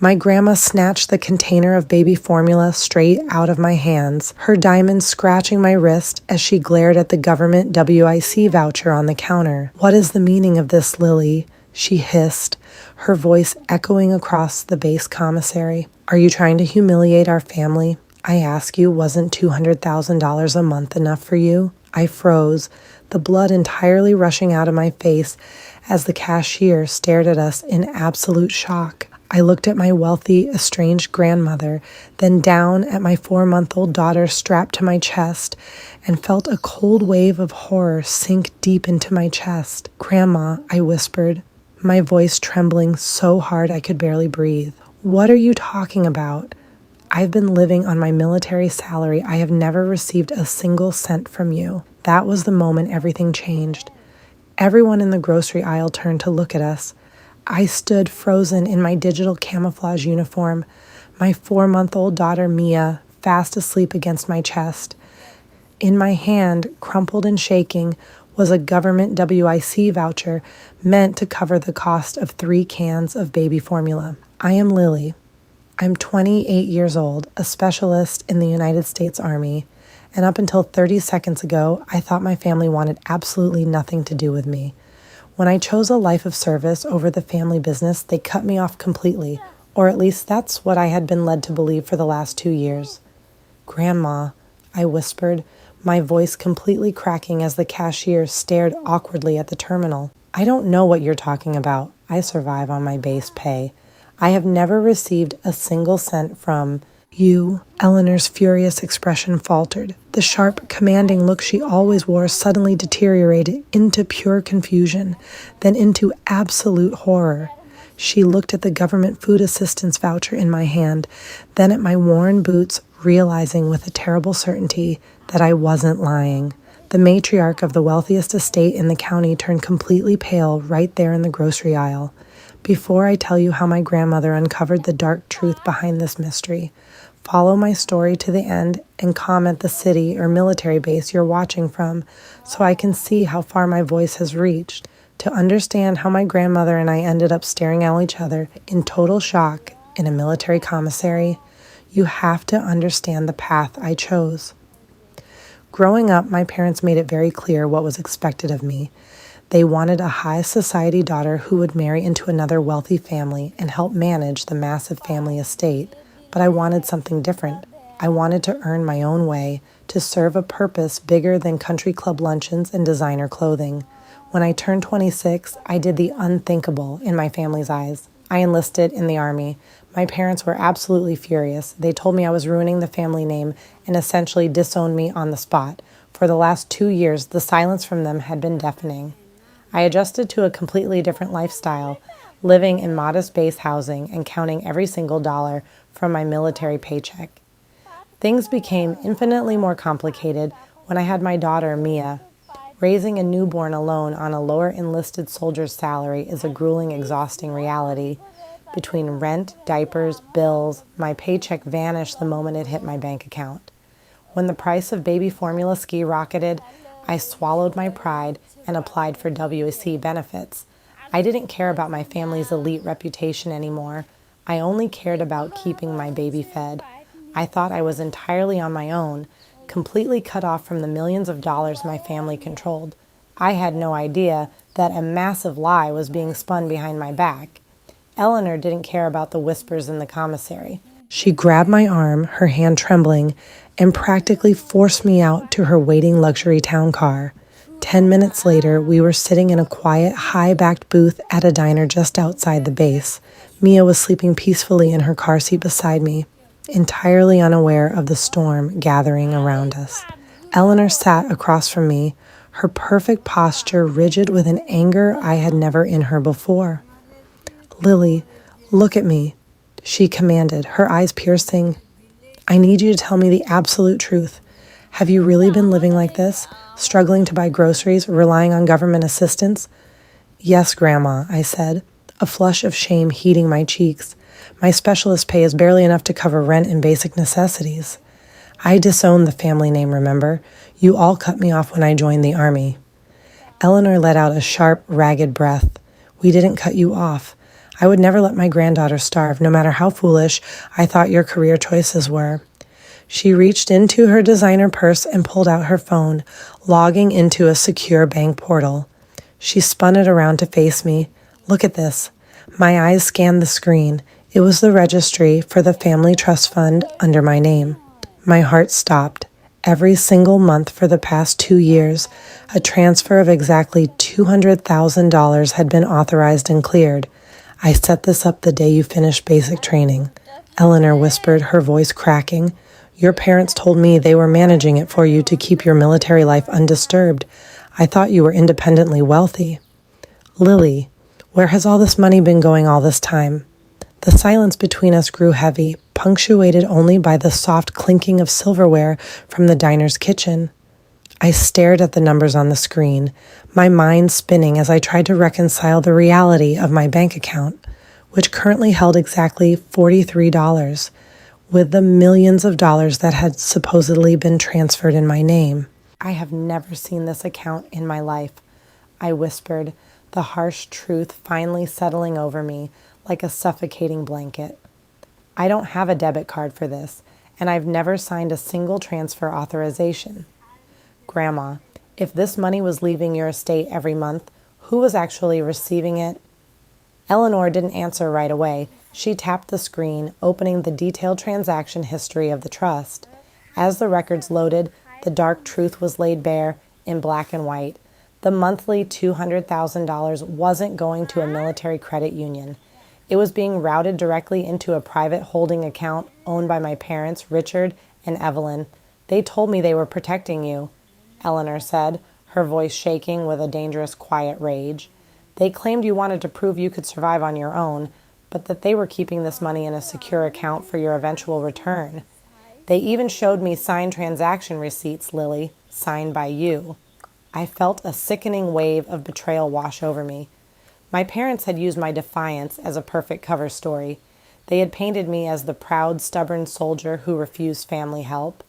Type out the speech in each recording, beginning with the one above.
My grandma snatched the container of baby formula straight out of my hands, her diamond scratching my wrist as she glared at the government WIC voucher on the counter. "What is the meaning of this, Lily?" she hissed, her voice echoing across the base commissary. "Are you trying to humiliate our family? I ask you, wasn't $200,000 a month enough for you?" I froze, the blood entirely rushing out of my face as the cashier stared at us in absolute shock. I looked at my wealthy, estranged grandmother, then down at my 4-month-old daughter strapped to my chest, and felt a cold wave of horror sink deep into my chest. "Grandma," I whispered, my voice trembling so hard I could barely breathe. "What are you talking about? I've been living on my military salary. I have never received a single cent from you." That was the moment everything changed. Everyone in the grocery aisle turned to look at us. I stood frozen in my digital camouflage uniform, my 4-month-old daughter Mia fast asleep against my chest. In my hand, crumpled and shaking, was a government WIC voucher meant to cover the cost of 3 cans of baby formula. I am Lily. I'm 28 years old, a specialist in the United States Army, and up until 30 seconds ago, I thought my family wanted absolutely nothing to do with me. When I chose a life of service over the family business, they cut me off completely, or at least that's what I had been led to believe for the last 2 years. "Grandma," I whispered, my voice completely cracking as the cashier stared awkwardly at the terminal. "I don't know what you're talking about. I survive on my base pay. I have never received a single cent from you." Eleanor's furious expression faltered. The sharp, commanding look she always wore suddenly deteriorated into pure confusion, then into absolute horror. She looked at the government food assistance voucher in my hand, then at my worn boots, realizing with a terrible certainty that I wasn't lying. The matriarch of the wealthiest estate in the county turned completely pale right there in the grocery aisle. Before I tell you how my grandmother uncovered the dark truth behind this mystery, follow my story to the end and comment the city or military base you're watching from so I can see how far my voice has reached. To understand how my grandmother and I ended up staring at each other in total shock in a military commissary, you have to understand the path I chose. Growing up, my parents made it very clear what was expected of me. They wanted a high society daughter who would marry into another wealthy family and help manage the massive family estate. But I wanted something different. I wanted to earn my own way, to serve a purpose bigger than country club luncheons and designer clothing. When I turned 26, I did the unthinkable in my family's eyes. I enlisted in the Army. My parents were absolutely furious. They told me I was ruining the family name and essentially disowned me on the spot. For the last 2 years, the silence from them had been deafening. I adjusted to a completely different lifestyle, living in modest base housing and counting every single dollar from my military paycheck. Things became infinitely more complicated when I had my daughter, Mia. Raising a newborn alone on a lower enlisted soldier's salary is a grueling, exhausting reality. Between rent, diapers, bills, my paycheck vanished the moment it hit my bank account. When the price of baby formula skyrocketed, I swallowed my pride and applied for WIC benefits. I didn't care about my family's elite reputation anymore. I only cared about keeping my baby fed. I thought I was entirely on my own, completely cut off from the millions of dollars my family controlled. I had no idea that a massive lie was being spun behind my back. Eleanor didn't care about the whispers in the commissary. She grabbed my arm, her hand trembling, and practically forced me out to her waiting luxury town car. 10 minutes later, we were sitting in a quiet, high-backed booth at a diner just outside the base. Mia was sleeping peacefully in her car seat beside me, entirely unaware of the storm gathering around us. Eleanor sat across from me, her perfect posture rigid with an anger I had never in her before. "Lily, look at me," she commanded, her eyes piercing. "I need you to tell me the absolute truth. Have you really been living like this, struggling to buy groceries, relying on government assistance?" "Yes, Grandma," I said, a flush of shame heating my cheeks. "My specialist pay is barely enough to cover rent and basic necessities. I disowned the family name, remember? You all cut me off when I joined the Army." Eleanor let out a sharp, ragged breath. "We didn't cut you off. I would never let my granddaughter starve, no matter how foolish I thought your career choices were. She reached into her designer purse and pulled out her phone, logging into a secure bank portal. She spun it around to face me. Look at this. My eyes scanned the screen. It was the registry for the Family Trust Fund under my name. My heart stopped. Every single month for the past 2 years, a transfer of exactly $200,000 had been authorized and cleared. I set this up the day you finished basic training. Eleanor whispered, her voice cracking. Your parents told me they were managing it for you to keep your military life undisturbed. I thought you were independently wealthy. Lily, where has all this money been going all this time? The silence between us grew heavy, punctuated only by the soft clinking of silverware from the diner's kitchen. I stared at the numbers on the screen, my mind spinning as I tried to reconcile the reality of my bank account, which currently held exactly $43, with the millions of dollars that had supposedly been transferred in my name. I have never seen this account in my life, I whispered, the harsh truth finally settling over me like a suffocating blanket. I don't have a debit card for this, and I've never signed a single transfer authorization. Grandma, if this money was leaving your estate every month, who was actually receiving it? Eleanor didn't answer right away. She tapped the screen, opening the detailed transaction history of the trust. As the records loaded, the dark truth was laid bare in black and white. The monthly $200,000 wasn't going to a military credit union. It was being routed directly into a private holding account owned by my parents, Richard and Evelyn. They told me they were protecting you, Eleanor said, her voice shaking with a dangerous, quiet rage. They claimed you wanted to prove you could survive on your own, but that they were keeping this money in a secure account for your eventual return. They even showed me signed transaction receipts, Lily, signed by you. I felt a sickening wave of betrayal wash over me. My parents had used my defiance as a perfect cover story. They had painted me as the proud, stubborn soldier who refused family help,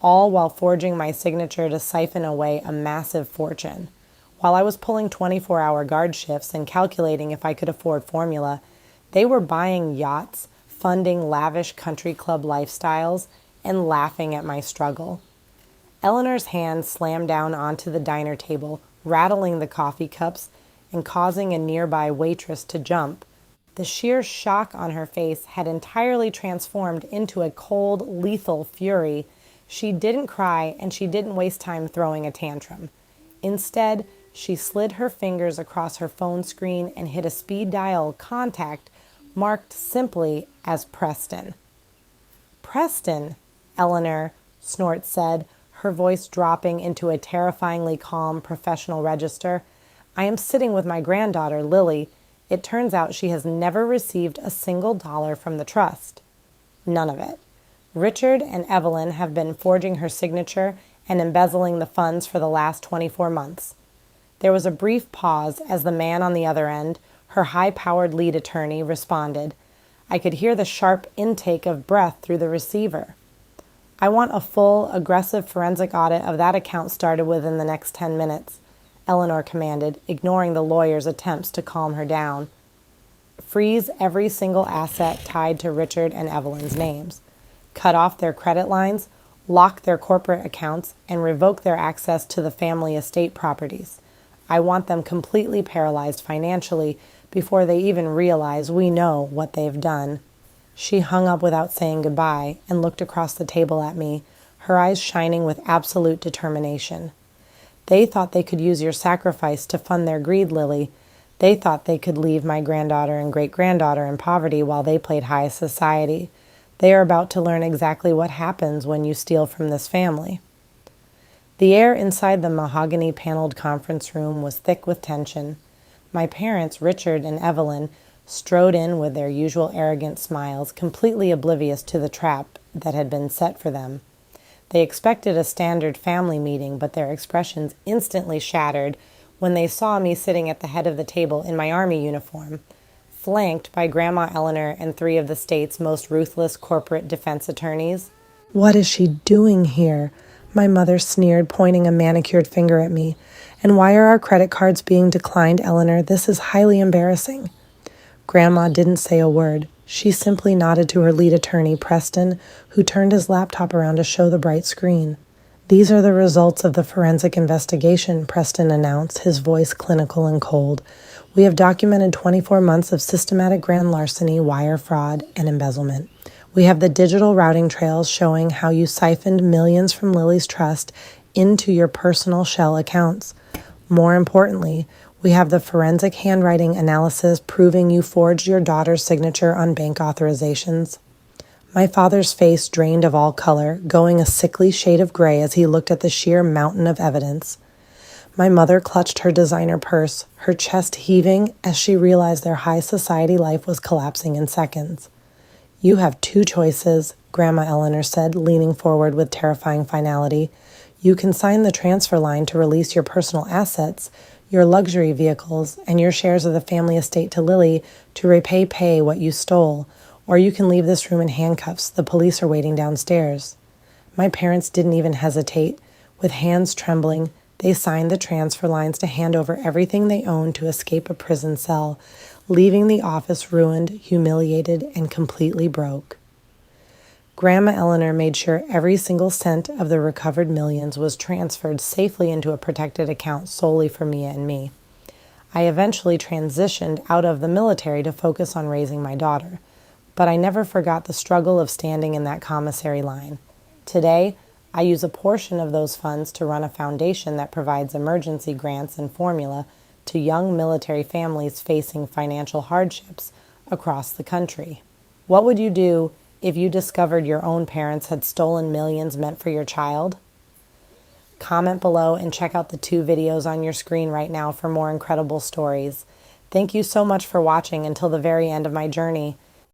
all while forging my signature to siphon away a massive fortune. While I was pulling 24-hour guard shifts and calculating if I could afford formula, they were buying yachts, funding lavish country club lifestyles, and laughing at my struggle. Eleanor's hand slammed down onto the diner table, rattling the coffee cups and causing a nearby waitress to jump. The sheer shock on her face had entirely transformed into a cold, lethal fury. She didn't cry, and she didn't waste time throwing a tantrum. Instead, she slid her fingers across her phone screen and hit a speed dial contact marked simply as Preston. Preston, Eleanor, Snort said, her voice dropping into a terrifyingly calm professional register. I am sitting with my granddaughter, Lily. It turns out she has never received a single dollar from the trust. None of it. Richard and Evelyn have been forging her signature and embezzling the funds for the last 24 months. There was a brief pause as the man on the other end, her high-powered lead attorney, responded. I could hear the sharp intake of breath through the receiver. I want a full, aggressive forensic audit of that account started within the next 10 minutes. Eleanor commanded, ignoring the lawyer's attempts to calm her down. Freeze every single asset tied to Richard and Evelyn's names. Cut off their credit lines, lock their corporate accounts, and revoke their access to the family estate properties. I want them completely paralyzed financially before they even realize we know what they've done. She hung up without saying goodbye and looked across the table at me, her eyes shining with absolute determination. They thought they could use your sacrifice to fund their greed, Lily. They thought they could leave my granddaughter and great-granddaughter in poverty while they played high society. They are about to learn exactly what happens when you steal from this family. The air inside the mahogany-paneled conference room was thick with tension. My parents, Richard and Evelyn, strode in with their usual arrogant smiles, completely oblivious to the trap that had been set for them. They expected a standard family meeting, but their expressions instantly shattered when they saw me sitting at the head of the table in my army uniform, flanked by Grandma Eleanor and 3 of the state's most ruthless corporate defense attorneys. What is she doing here? My mother sneered, pointing a manicured finger at me. And why are our credit cards being declined, Eleanor? This is highly embarrassing. Grandma didn't say a word. She simply nodded to her lead attorney, Preston, who turned his laptop around to show the bright screen. "These are the results of the forensic investigation," Preston announced, his voice clinical and cold. "We have documented 24 months of systematic grand larceny, wire fraud, and embezzlement. We have the digital routing trails showing how you siphoned millions from Lily's trust into your personal shell accounts. More importantly, we have the forensic handwriting analysis proving you forged your daughter's signature on bank authorizations." My father's face drained of all color, going a sickly shade of gray as he looked at the sheer mountain of evidence. My mother clutched her designer purse, her chest heaving as she realized their high society life was collapsing in seconds. "You have two choices," Grandma Eleanor said, leaning forward with terrifying finality. "You can sign the transfer line to release your personal assets, your luxury vehicles, and your shares of the family estate to Lily to repay what you stole, or you can leave this room in handcuffs. The police are waiting downstairs." My parents didn't even hesitate. With hands trembling, they signed the transfer lines to hand over everything they owned to escape a prison cell, leaving the office ruined, humiliated, and completely broke. Grandma Eleanor made sure every single cent of the recovered millions was transferred safely into a protected account solely for Mia and me. I eventually transitioned out of the military to focus on raising my daughter, but I never forgot the struggle of standing in that commissary line. Today, I use a portion of those funds to run a foundation that provides emergency grants and formula to young military families facing financial hardships across the country. What would you do if you discovered your own parents had stolen millions meant for your child? Comment below and check out the 2 videos on your screen right now for more incredible stories. Thank you so much for watching until the very end of my journey.